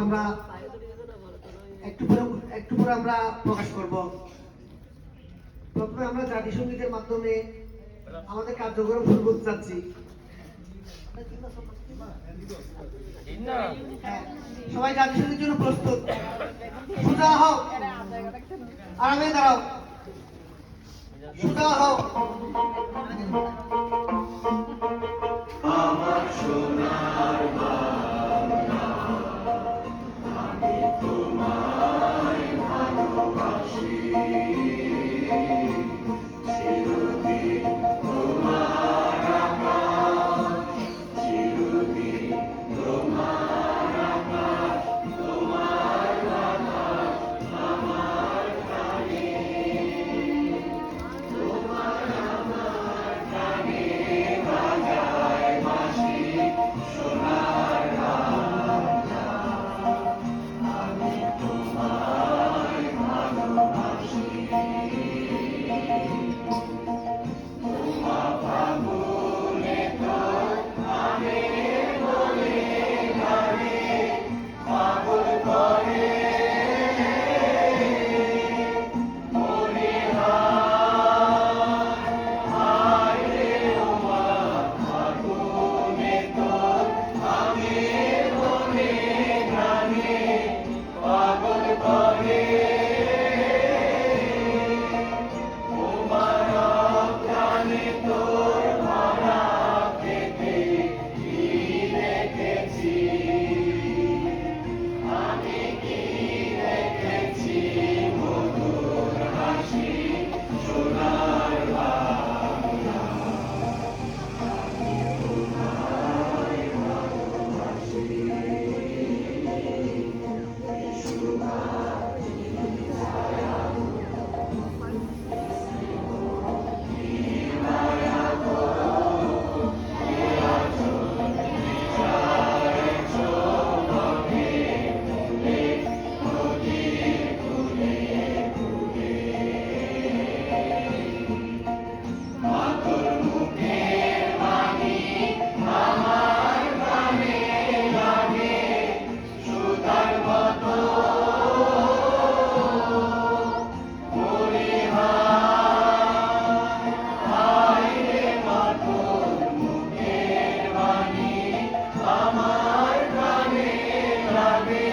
আমরা একটু পরে আমরা প্রকাশ করব। প্রথমে আমরা জাতীয় সঙ্গীতের মাধ্যমে আমাদের কার্যক্রম শুরু করতে চাচ্ছি। সবাই জাতীয় সঙ্গীতের জন্য প্রস্তুত? সোজা হও, আরামে দাঁড়াও, সোজা হও। আমার সোনার বাংলা, আমি তোমায় ভালোবাসি, চিরদিন তোমার আকাশ, চিরদিন তোমার আকাশ, তোমার বাতাস আমার প্রাণে, তোমার আমার প্রাণে বাজায় বাঁশি সোনার বাংলা, আমি তোমায় ভালোবাসি। তোমা ফাগুনে তোর আমি বলে গানে পাগল করে মনে হায় রে আমার ফাগুনে তোর আমি বলে গানে পাগল করে তোমার প্রাণে তোর ভরা পেটে কি রেখেছি, আমি কি রেখেছি মধুর হাসি সোনার বাংলা, আমি তোমায় ভালোবাসি। মাতর মুখের বাণী আমার কানে লাগে সুধার মতো, মনে হায় রে মাতর মুখের বাণী আমার কানে লাগে